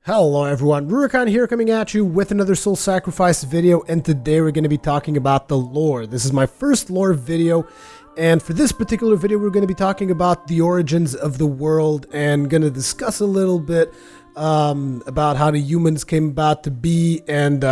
Hello everyone, Rurikhan here coming at you with another soul sacrifice video, and today we're going to be talking about the lore. This is my first lore video, and for this particular video we're going to be talking about the origins of the world and going to discuss a little bit about how the humans came about to be and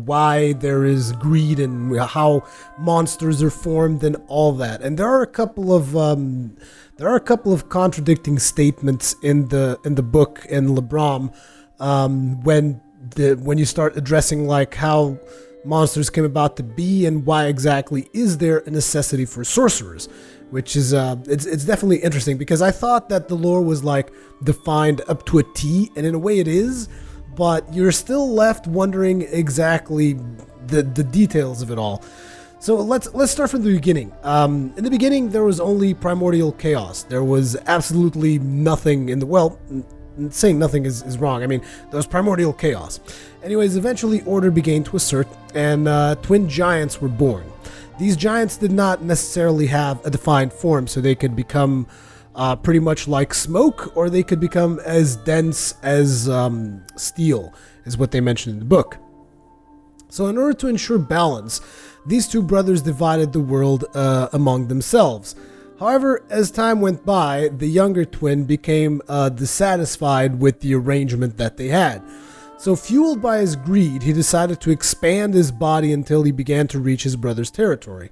why there is greed and how monsters are formed and all that. And there are a couple of contradicting statements in the book in Lebram. When you start addressing like how monsters came about to be and why exactly is there a necessity for sorcerers, which is it's definitely interesting, because I thought that the lore was like defined up to a T, and in a way it is, but you're still left wondering exactly the details of it all. So let's start from the beginning. In the beginning there was only primordial chaos. There was absolutely nothing in the saying nothing is wrong. I mean, there was primordial chaos. Anyways, eventually order began to assert, and twin giants were born. These giants did not necessarily have a defined form, so they could become pretty much like smoke, or they could become as dense as steel, is what they mentioned in the book. So in order to ensure balance, these two brothers divided the world among themselves. However, as time went by, the younger twin became dissatisfied with the arrangement that they had. So fueled by his greed, he decided to expand his body until he began to reach his brother's territory.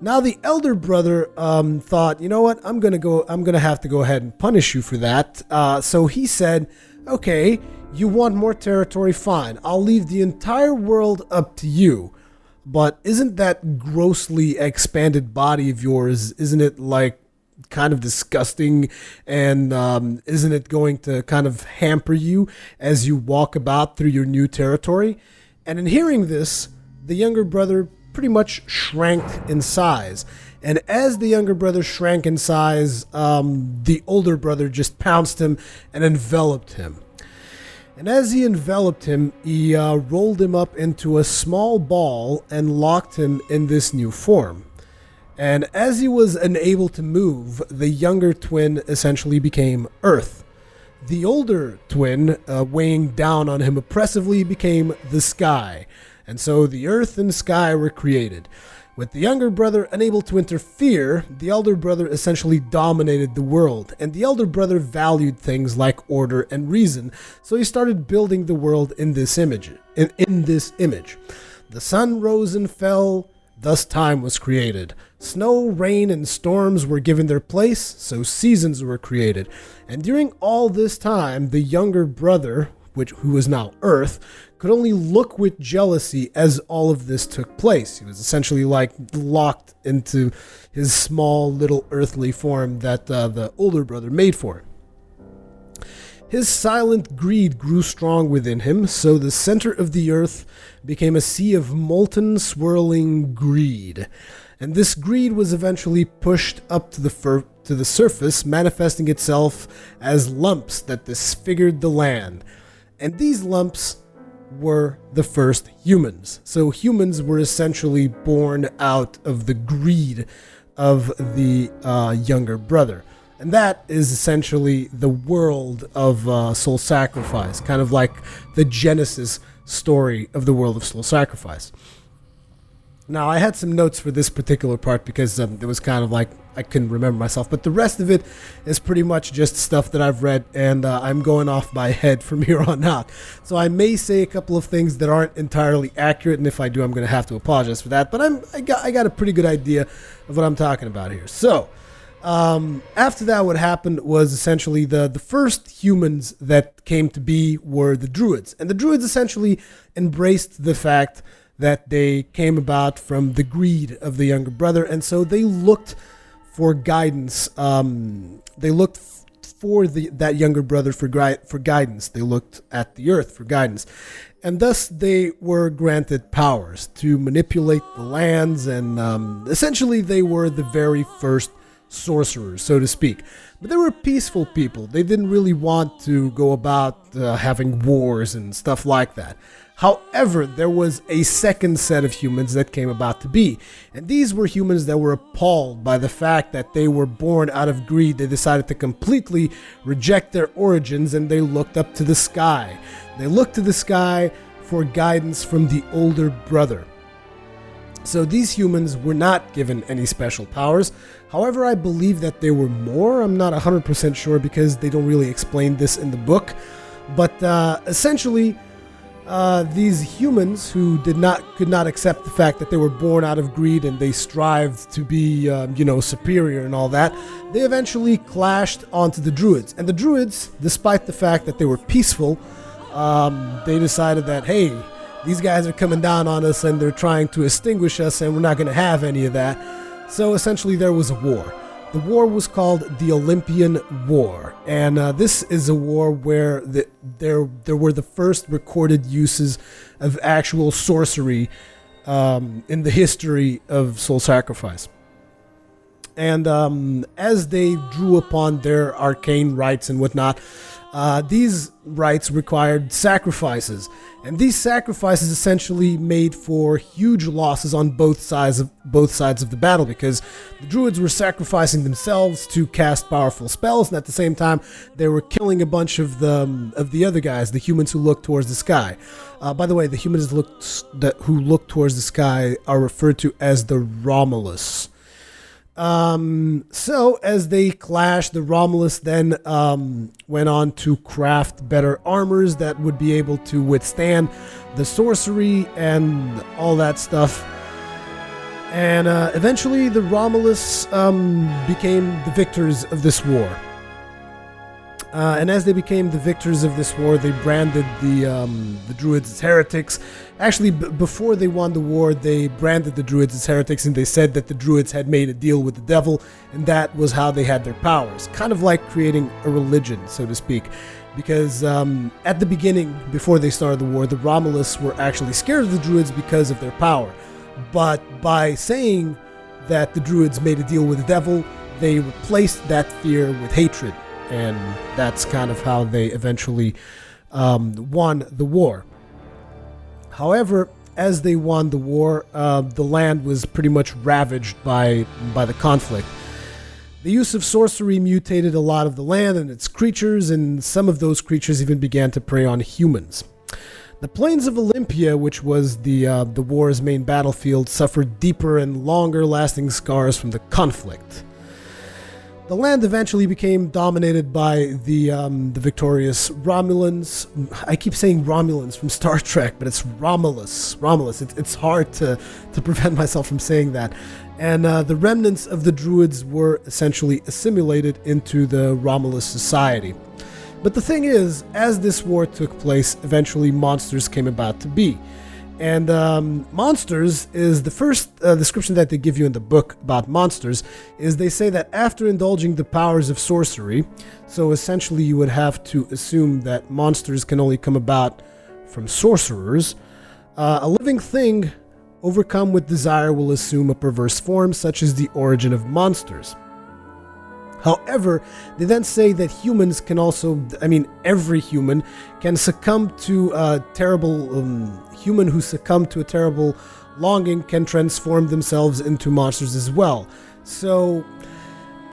Now the elder brother thought, you know what, I'm gonna have to go ahead and punish you for that. So he said, okay, you want more territory, fine, I'll leave the entire world up to you. But isn't that grossly expanded body of yours, isn't it like kind of disgusting, and isn't it going to kind of hamper you as you walk about through your new territory? And in hearing this, the younger brother pretty much shrank in size. And as the younger brother shrank in size, the older brother just pounced him and enveloped him. And as he enveloped him, he rolled him up into a small ball and locked him in this new form. And as he was unable to move, the younger twin essentially became Earth. The older twin, weighing down on him oppressively, became the Sky. And so the Earth and Sky were created. With the younger brother unable to interfere, the elder brother essentially dominated the world, and the elder brother valued things like order and reason, so he started building the world in this image. The sun rose and fell, thus time was created. Snow, rain, and storms were given their place, so seasons were created. And during all this time, the younger brother, who was now Earth, could only look with jealousy as all of this took place. He was essentially like locked into his small little earthly form that the older brother made for him. His silent greed grew strong within him, so the center of the earth became a sea of molten, swirling greed. And this greed was eventually pushed up to the surface, manifesting itself as lumps that disfigured the land. And these lumps were the first humans. So humans were essentially born out of the greed of the younger brother. And that is essentially the world of soul sacrifice, kind of like the Genesis story of the world of soul sacrifice. Now, I had some notes for this particular part because it was kind of like I couldn't remember myself, but the rest of it is pretty much just stuff that I've read, and I'm going off my head from here on out. So I may say a couple of things that aren't entirely accurate, and if I do, I'm going to have to apologize for that, but I got a pretty good idea of what I'm talking about here. So after that, what happened was essentially the first humans that came to be were the Druids, and the Druids essentially embraced the fact that they came about from the greed of the younger brother, and so they looked for guidance. They looked for that younger brother for guidance. They looked at the earth for guidance, and thus they were granted powers to manipulate the lands, and essentially they were the very first sorcerers, so to speak. But they were peaceful people. They didn't really want to go about having wars and stuff like that. However, there was a second set of humans that came about to be, and these were humans that were appalled by the fact that they were born out of greed. They decided to completely reject their origins, and they looked up to the sky. They looked to the sky for guidance from the older brother. So these humans were not given any special powers. However, I believe that they were more. I'm not 100% sure because they don't really explain this in the book. But essentially, these humans who could not accept the fact that they were born out of greed and they strived to be, superior and all that, they eventually clashed onto the Druids. And the Druids, despite the fact that they were peaceful, they decided that, hey, these guys are coming down on us and they're trying to extinguish us and we're not going to have any of that. So essentially there was a war. The war was called the Olympian War, and this is a war where there were the first recorded uses of actual sorcery in the history of soul sacrifice. And as they drew upon their arcane rites and whatnot, these rites required sacrifices, and these sacrifices essentially made for huge losses on both sides of the battle, because the Druids were sacrificing themselves to cast powerful spells, and at the same time they were killing a bunch of the other guys, the humans who looked towards the sky. By the way, the humans who look towards the sky are referred to as the Romulus. So as they clashed, the Romulus then went on to craft better armors that would be able to withstand the sorcery and all that stuff. And eventually the Romulus became the victors of this war. And as they became the victors of this war, they branded the Druids as heretics. Actually, before they won the war, they branded the Druids as heretics, and they said that the Druids had made a deal with the devil, and that was how they had their powers. Kind of like creating a religion, so to speak. Because at the beginning, before they started the war, the Romulus were actually scared of the Druids because of their power. But by saying that the Druids made a deal with the devil, they replaced that fear with hatred. And that's kind of how they eventually won the war. However, as they won the war, the land was pretty much ravaged by the conflict. The use of sorcery mutated a lot of the land and its creatures, and some of those creatures even began to prey on humans. The plains of Olympia, which was the war's main battlefield, suffered deeper and longer-lasting scars from the conflict. The land eventually became dominated by the victorious Romulans. I keep saying Romulans from Star Trek, but it's Romulus. It's hard to prevent myself from saying that. And the remnants of the Druids were essentially assimilated into the Romulus society. But the thing is, as this war took place, eventually monsters came about to be. And monsters is the first description that they give you in the book about monsters, is they say that after indulging the powers of sorcery, so essentially you would have to assume that monsters can only come about from sorcerers, a living thing overcome with desire will assume a perverse form, such as the origin of monsters. However, they then say that humans can also, every human can succumb to a terrible, human who succumbed to a terrible longing can transform themselves into monsters as well. So,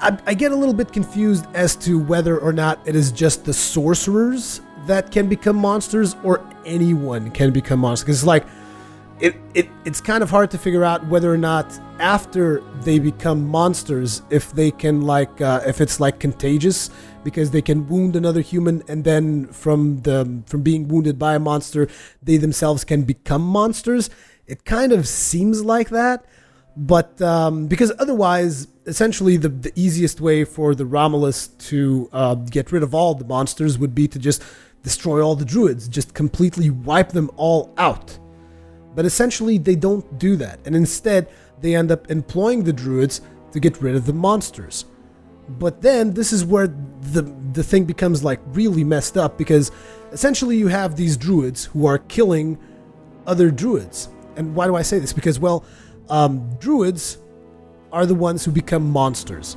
I get a little bit confused as to whether or not it is just the sorcerers that can become monsters, or anyone can become monsters. Because like, it's kind of hard to figure out whether or not after they become monsters, if they can if it's like contagious, because they can wound another human, and then from being wounded by a monster, they themselves can become monsters. It kind of seems like that, but because otherwise, essentially the easiest way for the Romulus to get rid of all the monsters would be to just destroy all the Druids, just completely wipe them all out. But essentially, they don't do that, and instead, they end up employing the Druids to get rid of the monsters. But then, this is where the thing becomes like really messed up, because essentially you have these Druids who are killing other Druids. And why do I say this? Because, well, Druids are the ones who become monsters.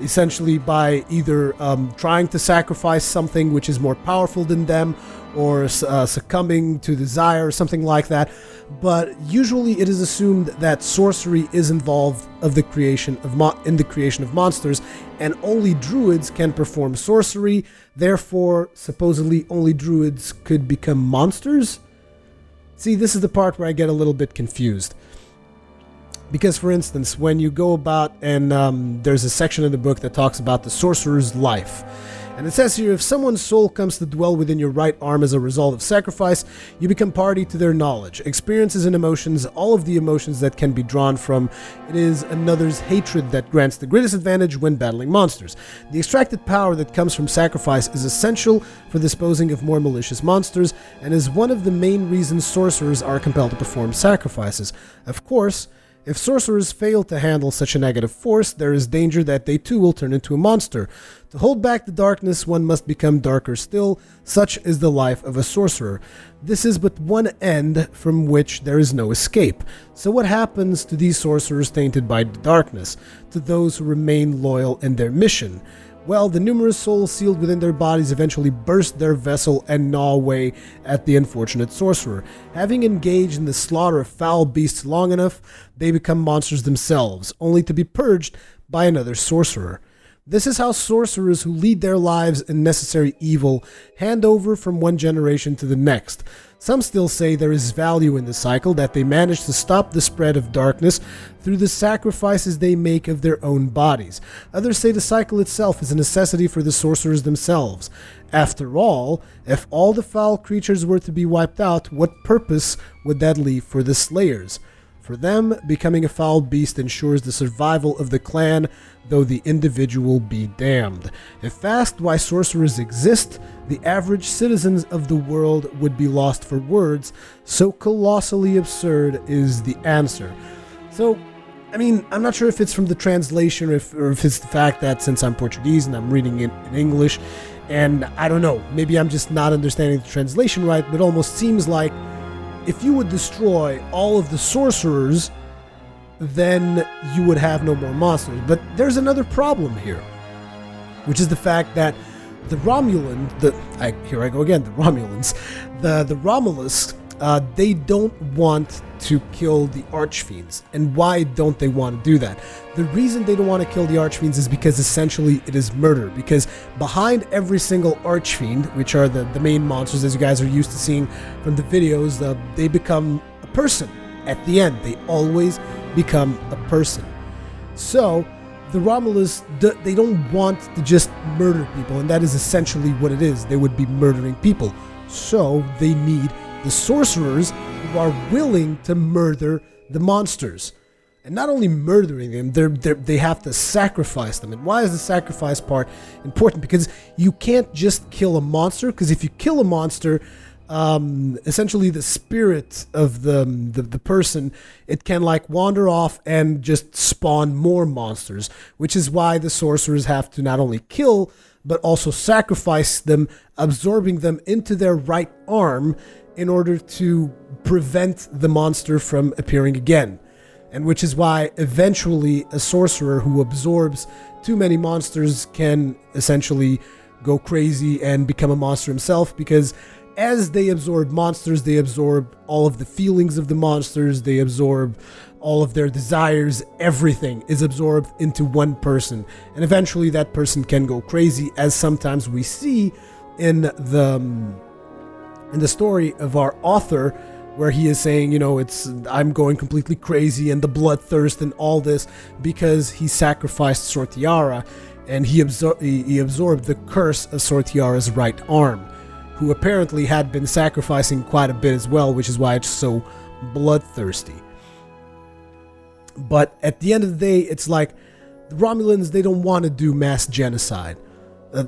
essentially by either trying to sacrifice something which is more powerful than them, or succumbing to desire or something like that. But usually it is assumed that sorcery is involved in the creation of monsters, and only druids can perform sorcery. Therefore, supposedly only druids could become monsters. See, this is the part where I get a little bit confused. Because, for instance, when you go about, and there's a section in the book that talks about the sorcerer's life. And it says here, if someone's soul comes to dwell within your right arm as a result of sacrifice, you become party to their knowledge, experiences, and emotions, all of the emotions that can be drawn from. It is another's hatred that grants the greatest advantage when battling monsters. The extracted power that comes from sacrifice is essential for disposing of more malicious monsters, and is one of the main reasons sorcerers are compelled to perform sacrifices. Of course, if sorcerers fail to handle such a negative force, there is danger that they too will turn into a monster. To hold back the darkness, one must become darker still. Such is the life of a sorcerer. This is but one end from which there is no escape. So what happens to these sorcerers tainted by the darkness? To those who remain loyal in their mission? Well, the numerous souls sealed within their bodies eventually burst their vessel and gnaw away at the unfortunate sorcerer. Having engaged in the slaughter of foul beasts long enough, they become monsters themselves, only to be purged by another sorcerer. This is how sorcerers who lead their lives in necessary evil hand over from one generation to the next. Some still say there is value in the cycle, that they manage to stop the spread of darkness through the sacrifices they make of their own bodies. Others say the cycle itself is a necessity for the sorcerers themselves. After all, if all the foul creatures were to be wiped out, what purpose would that leave for the slayers? For them, becoming a foul beast ensures the survival of the clan, though the individual be damned. If asked why sorcerers exist, the average citizens of the world would be lost for words, so colossally absurd is the answer. So, I mean, I'm not sure if it's from the translation or if it's the fact that since I'm Portuguese and I'm reading it in English, and I don't know, maybe I'm just not understanding the translation right, but it almost seems like if you would destroy all of the sorcerers, then you would have no more monsters. But there's another problem here, which is the fact that the Romulans, the Romulus, they don't want to kill the Archfiends. And why don't they want to do that? The reason they don't want to kill the Archfiends is because essentially it is murder. Because behind every single Archfiend, which are the main monsters as you guys are used to seeing from the videos, they become a person at the end. They always become a person. So the Romulus, they don't want to just murder people, and that is essentially what it is. They would be murdering people. So they need the sorcerers who are willing to murder the monsters. And not only murdering them, they have to sacrifice them. And why is the sacrifice part important? Because you can't just kill a monster, because if you kill a monster, essentially the spirit of the person, it can like wander off and just spawn more monsters, which is why the sorcerers have to not only kill, but also sacrifice them, absorbing them into their right arm in order to prevent the monster from appearing again. And which is why eventually a sorcerer who absorbs too many monsters can essentially go crazy and become a monster himself, because as they absorb monsters, they absorb all of the feelings of the monsters, they absorb all of their desires, everything is absorbed into one person. And eventually that person can go crazy, as sometimes we see in the story of our author, where he is saying, I'm going completely crazy, and the bloodthirst and all this, because he sacrificed Sortiara, and he absorbed the curse of Sortiara's right arm, who apparently had been sacrificing quite a bit as well, which is why it's so bloodthirsty. But at the end of the day, it's like the Romulans, they don't want to do mass genocide. The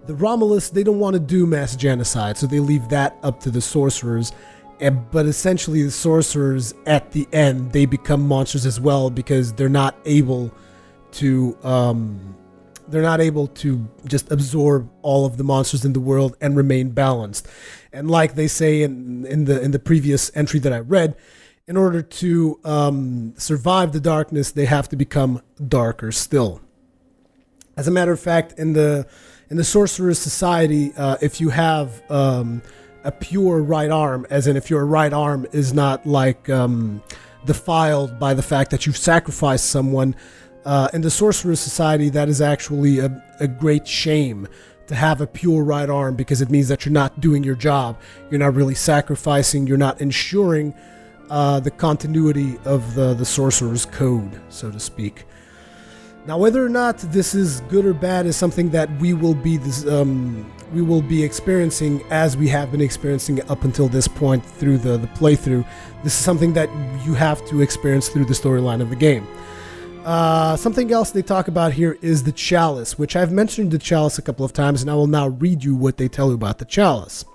Romulus, they don't want to do mass genocide, so they leave that up to the sorcerers. But essentially, the sorcerers, at the end, they become monsters as well, because they're not able to just absorb all of the monsters in the world and remain balanced. And like they say in the previous entry that I read, in order to survive the darkness, they have to become darker still. As a matter of fact, in the Sorcerer's Society, if you have a pure right arm, as in if your right arm is not like defiled by the fact that you've sacrificed someone, in the Sorcerer's Society, that is actually a great shame to have a pure right arm, because it means that you're not doing your job. You're not really sacrificing. You're not ensuring the continuity of the Sorcerer's Code, so to speak. Now, whether or not this is good or bad is something that we will be experiencing, as we have been experiencing up until this point through the playthrough. This is something that you have to experience through the storyline of the game. Something else they talk about here is the Chalice, which I've mentioned the Chalice a couple of times, and I will now read you what they tell you about the Chalice.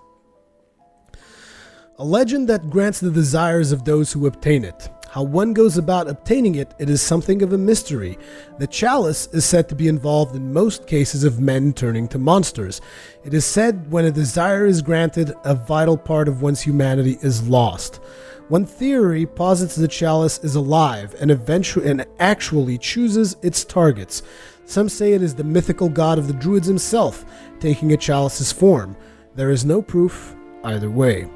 A legend that grants the desires of those who obtain it. How one goes about obtaining it, it is something of a mystery. The Chalice is said to be involved in most cases of men turning to monsters. It is said when a desire is granted, a vital part of one's humanity is lost. One theory posits the Chalice is alive and actually chooses its targets. Some say it is the mythical god of the Druids himself, taking a Chalice's form. There is no proof either way.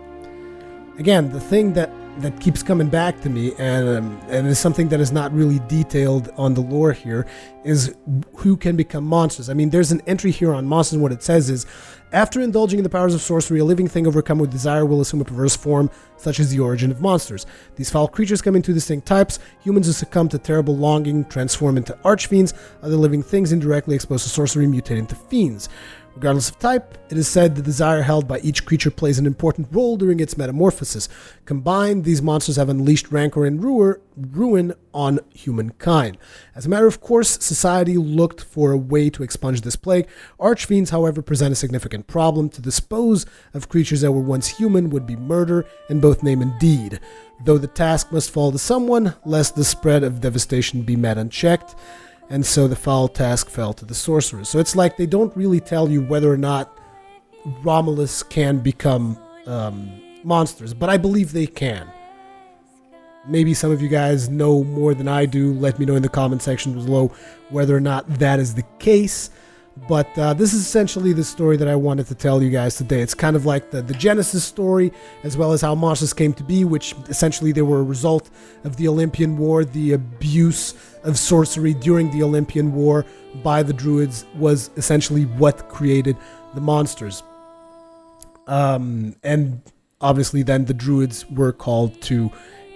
Again, the thing that keeps coming back to me, and is something that is not really detailed on the lore here, is who can become monsters. I mean, there's an entry here on monsters, and what it says is, after indulging in the powers of sorcery, a living thing overcome with desire will assume a perverse form, such as the origin of monsters. These foul creatures come in two distinct types: humans who succumb to terrible longing transform into archfiends, other living things indirectly exposed to sorcery mutate into fiends. Regardless of type, it is said the desire held by each creature plays an important role during its metamorphosis. Combined, these monsters have unleashed rancor and ruin on humankind. As a matter of course, society looked for a way to expunge this plague. Archfiends, however, present a significant problem. To dispose of creatures that were once human would be murder in both name and deed, though the task must fall to someone, lest the spread of devastation be met unchecked. And so the foul task fell to the sorcerers. So it's like they don't really tell you whether or not Romulus can become monsters, but I believe they can. Maybe some of you guys know more than I do. Let me know in the comment section below whether or not that is the case. But this is essentially the story that I wanted to tell you guys today. It's kind of like the Genesis story, as well as how monsters came to be, which essentially they were a result of the Olympian War. The abuse of sorcery during the Olympian War by the Druids was essentially what created the monsters. And obviously then the Druids were called to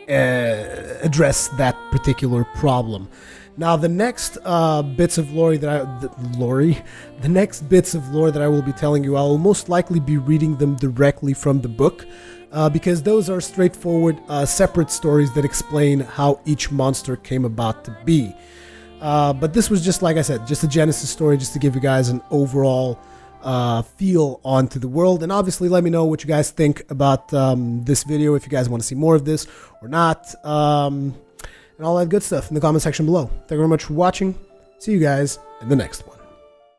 address that particular problem. Now, the next bits of lore that I will be telling you, I will most likely be reading them directly from the book, because those are straightforward, separate stories that explain how each monster came about to be. But this was just, like I said, just a Genesis story, just to give you guys an overall feel onto the world. And obviously, let me know what you guys think about this video, if you guys want to see more of this or not. And all that good stuff in the comment section below. Thank you very much for watching. See you guys in the next one.